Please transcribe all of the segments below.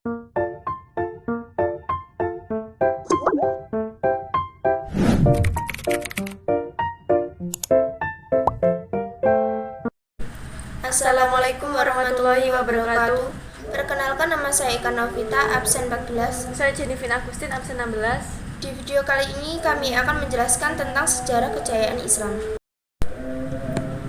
Assalamualaikum warahmatullahi wabarakatuh. Perkenalkan, nama saya Eka Novita, absen 14. Saya Jenifin Agustin, absen 16. Di video kali ini kami akan menjelaskan tentang sejarah kejayaan Islam.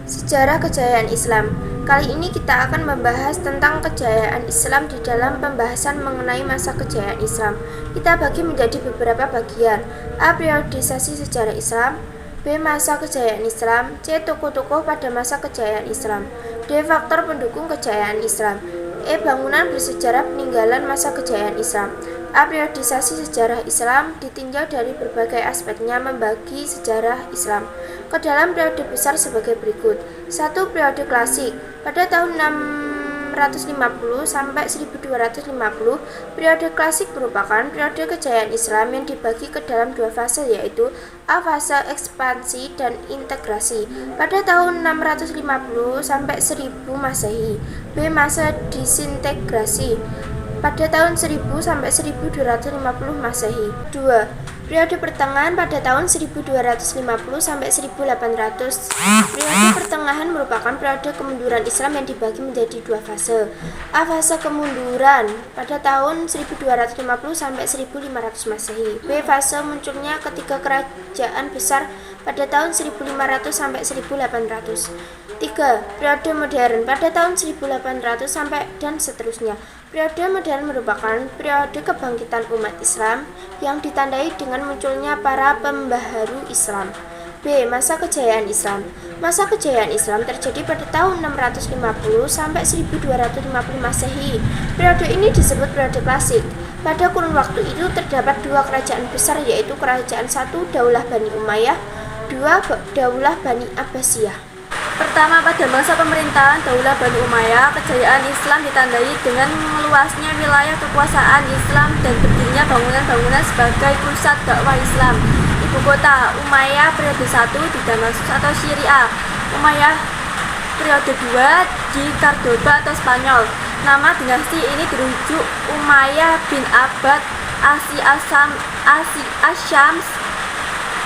Sejarah kejayaan Islam. Kali ini kita akan membahas tentang kejayaan Islam di dalam pembahasan mengenai masa kejayaan Islam. Kita bagi menjadi beberapa bagian. A. Periodisasi sejarah Islam. B. Masa kejayaan Islam. C. Tokoh-tokoh pada masa kejayaan Islam. D. Faktor pendukung kejayaan Islam. E. Bangunan bersejarah peninggalan masa kejayaan Islam. A. Periodisasi sejarah Islam ditinjau dari berbagai aspeknya membagi sejarah Islam ke dalam periode besar sebagai berikut. 1. Periode klasik. Pada tahun 650 sampai 1250, periode klasik merupakan periode kejayaan Islam yang dibagi ke dalam dua fase, yaitu A. Fase ekspansi dan integrasi pada tahun 650 sampai 1000 Masehi. B. Masa disintegrasi pada tahun 1000 sampai 1250 Masehi. 2. Periode pertengahan pada tahun 1250 sampai 1800. Periode pertengahan merupakan periode kemunduran Islam yang dibagi menjadi dua fase. A. Fase kemunduran pada tahun 1250 sampai 1500 Masehi. B. Fase munculnya ketiga kerajaan besar pada tahun 1500 sampai 1800. 3. Periode modern pada tahun 1800 sampai dan seterusnya. Periode modern merupakan periode kebangkitan umat Islam yang ditandai dengan munculnya para pembaharu Islam. B. Masa kejayaan Islam. Masa kejayaan Islam terjadi pada tahun 650 sampai 1250 Masehi. Periode ini disebut periode klasik. Pada kurun waktu itu terdapat dua kerajaan besar, yaitu kerajaan satu Daulah Bani Umayyah, dua Daulah Bani Abbasiyah. Pertama, pada masa pemerintahan Daulah Bani Umayyah, kejayaan Islam ditandai dengan meluasnya wilayah kekuasaan Islam dan berdirinya bangunan-bangunan sebagai pusat dakwah Islam. Ibu kota Umayyah periode 1 di Damaskus atau Syria, Umayyah periode 2 di Cordoba atau Spanyol. Nama dinasti ini dirujuk Umayyah bin Abbad Asyams,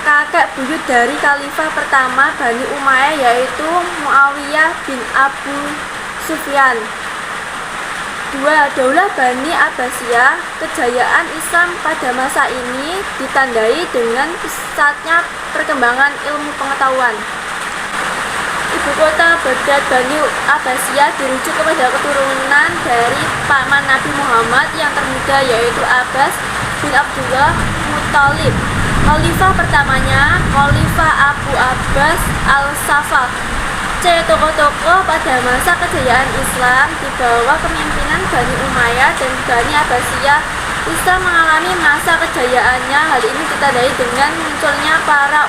kakek buyut dari khalifah pertama Bani Umayyah, yaitu Muawiyah bin Abu Sufyan. 2. Daulah Bani Abbasiyah. Kejayaan Islam pada masa ini ditandai dengan pesatnya perkembangan ilmu pengetahuan. Ibu kota Baghdad Bani Abbasiyah dirujuk kepada keturunan dari paman Nabi Muhammad yang termuda, yaitu Abbas bin Abdullah Muthalib. Khalifah pertamanya Khalifah Abu Abbas Al-Saffah. C. Tokoh-tokoh pada masa kejayaan Islam di bawah kepemimpinan Bani Umayyah dan Bani Abbasiyah. Islam mengalami masa kejayaannya. Hal ini ditandai dengan munculnya para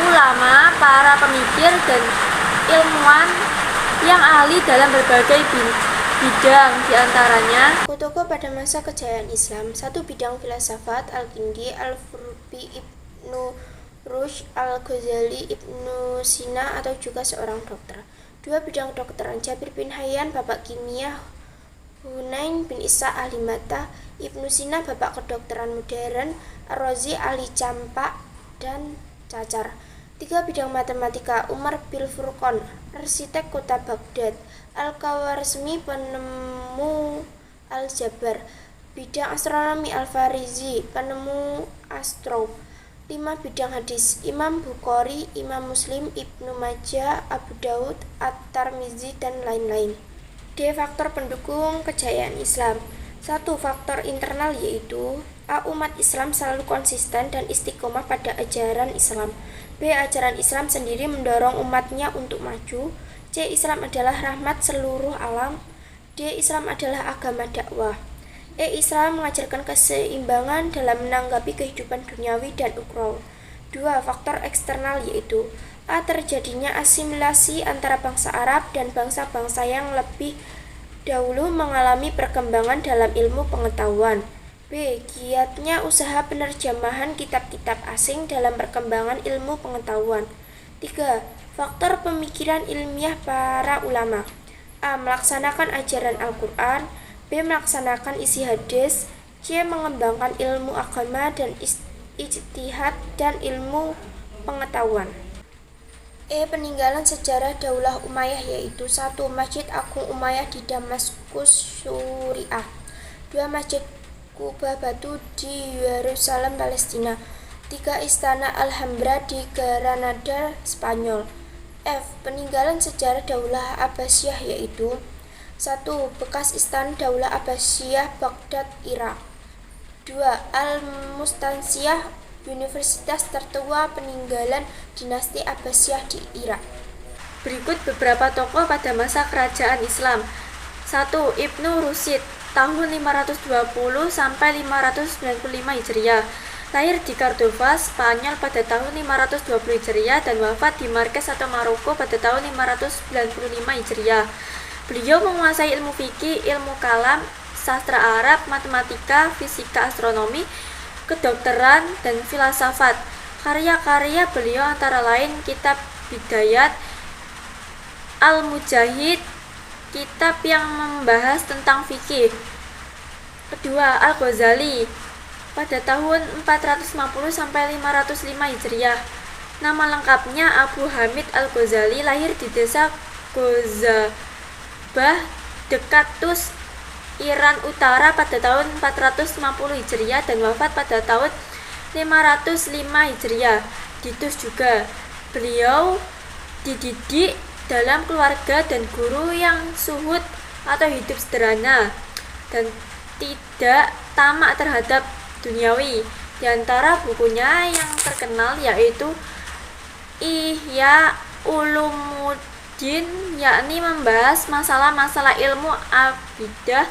ulama, para pemikir dan ilmuwan yang ahli dalam berbagai bidang, diantaranya tokoh pada masa kejayaan Islam. 1. Bidang filsafat Al-Kindi, Al-Farabi, Ibnu Rushd, Al-Ghazali, Ibnu Sina atau juga seorang dokter. 2. Bidang kedokteran Jabir bin Hayyan, bapak kimia, Hunain bin Isa ahli mata, Ibnu Sina bapak kedokteran modern, Ar-Razi ahli campak dan cacar. 3. Bidang matematika Umar bin Furqan, arsitek kota Baghdad, Al-Khawarizmi, penemu aljabar. Bidang astronomi Al-Farizi, penemu astro. 5. Bidang hadis Imam Bukhari, Imam Muslim, Ibnu Majah, Abu Daud, At-Tirmizi dan lain-lain. D. Faktor pendukung kejayaan Islam. 1. Faktor internal, yaitu A. Umat Islam selalu konsisten dan istiqomah pada ajaran Islam. B. Ajaran Islam sendiri mendorong umatnya untuk maju. C. Islam adalah rahmat seluruh alam. D. Islam adalah agama dakwah. E. Islam mengajarkan keseimbangan dalam menanggapi kehidupan duniawi dan ukhrawi. 2. Faktor eksternal, yaitu A. Terjadinya asimilasi antara bangsa Arab dan bangsa-bangsa yang lebih dahulu mengalami perkembangan dalam ilmu pengetahuan. B. Giatnya usaha penerjemahan kitab-kitab asing dalam perkembangan ilmu pengetahuan. 3. Faktor pemikiran ilmiah para ulama. A. Melaksanakan ajaran Al-Quran. B. Melaksanakan isi hadis. C. Mengembangkan ilmu agama dan ijtihad dan ilmu pengetahuan. E. Peninggalan sejarah Daulah Umayyah yaitu 1. Masjid Agung Umayyah di Damaskus, Suriah. 2. Masjid Kubah Batu di Yerusalem, Palestina. 3. Istana Alhambra di Granada, Spanyol. F. Peninggalan sejarah Daulah Abbasiyah yaitu 1. Bekas Istana Daulah Abbasiyah, Baghdad, Irak. 2. Al-Mustansiyah, universitas tertua peninggalan dinasti Abbasiyah di Irak. Berikut beberapa tokoh pada masa kerajaan Islam. 1. Ibnu Rusyid, tahun 520 sampai 595 Hijriah. Lahir di Cordova, Spanyol pada tahun 520 Hijriah dan wafat di Marrakesh atau Maroko pada tahun 595 Hijriah. Beliau menguasai ilmu fikih, ilmu kalam, sastra Arab, matematika, fisika, astronomi, kedokteran, dan filsafat. Karya-karya beliau antara lain kitab Bidayat Al-Mujahid, kitab yang membahas tentang fikih. Kedua, Al-Ghazali pada tahun 450 sampai 505 Hijriah. Nama lengkapnya Abu Hamid Al-Ghazali, lahir di desa Gozabah dekat Tus, Iran Utara pada tahun 450 Hijriah dan wafat pada tahun 505 Hijriah di Tus juga. Beliau dididik dalam keluarga dan guru yang zuhud atau hidup sederhana dan tidak tamak terhadap duniawi. Di antara bukunya yang terkenal yaitu Ihya Ulumuddin, yakni membahas masalah-masalah ilmu akidah,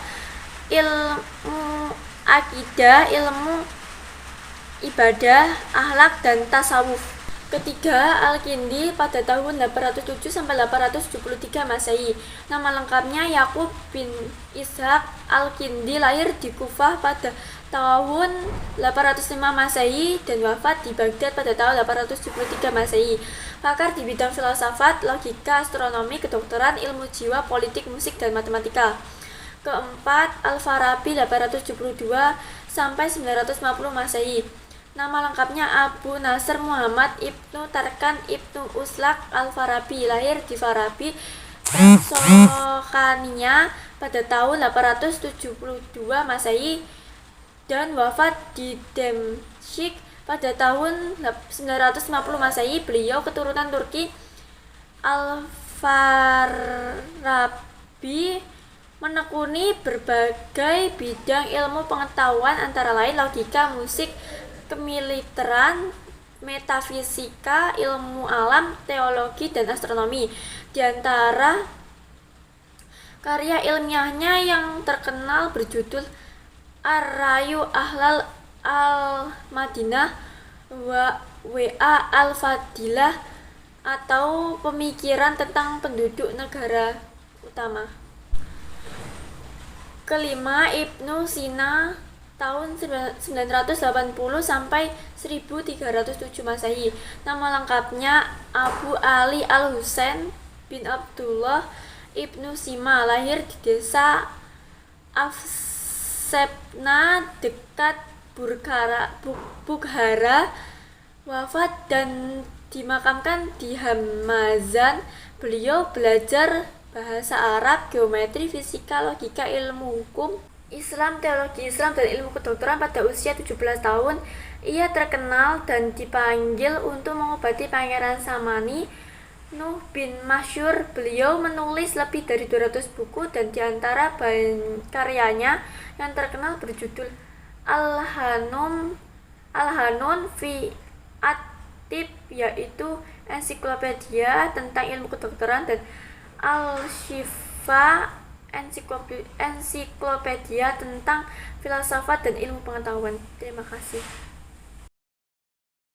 ilmu ibadah, akhlak, dan tasawuf. Ketiga, Al-Kindi pada tahun 807 sampai 873 Masehi. Nama lengkapnya Yakub bin Ishaq Al-Kindi, lahir di Kufah pada tahun 805 Masehi dan wafat di Baghdad pada tahun 873 Masehi. Pakar di bidang filsafat, logika, astronomi, kedokteran, ilmu jiwa, politik, musik, dan matematika. Keempat, Al-Farabi 872 sampai 950 Masehi. Nama lengkapnya Abu Nasr Muhammad Ibnu Tarkan Ibnu Uslak Al-Farabi, lahir di Farabi, Pennsylvania pada tahun 872 Masehi dan wafat di Damsyik pada tahun 950 Masehi. Beliau keturunan Turki. Al-Farabi menekuni berbagai bidang ilmu pengetahuan antara lain logika, musik, kemiliteran, metafisika, ilmu alam, teologi, dan astronomi. Di antara karya ilmiahnya yang terkenal berjudul Ar-Rayu Ahlal Al-Madinah wa Al-Fadilah atau pemikiran tentang penduduk negara utama. Kelima, Ibnu Sina tahun 980 sampai 1307 Masehi. Nama lengkapnya Abu Ali Al-Husain bin Abdullah Ibnu Sima, lahir di desa Afsebna dekat Bukhara, wafat dan dimakamkan di Hamazan. Beliau belajar bahasa Arab, geometri, fisika, logika, ilmu hukum Islam, teologi Islam, dan ilmu kedokteran pada usia 17 tahun. Ia terkenal dan dipanggil untuk mengobati Pangeran Samani Nuh bin Masyur. Beliau menulis lebih dari 200 buku dan diantara karyanya yang terkenal berjudul Al-Hanun fi At-Tib, yaitu ensiklopedia tentang ilmu kedokteran, dan Al-Shifa, ensiklopedia tentang filsafat dan ilmu pengetahuan. Terima kasih.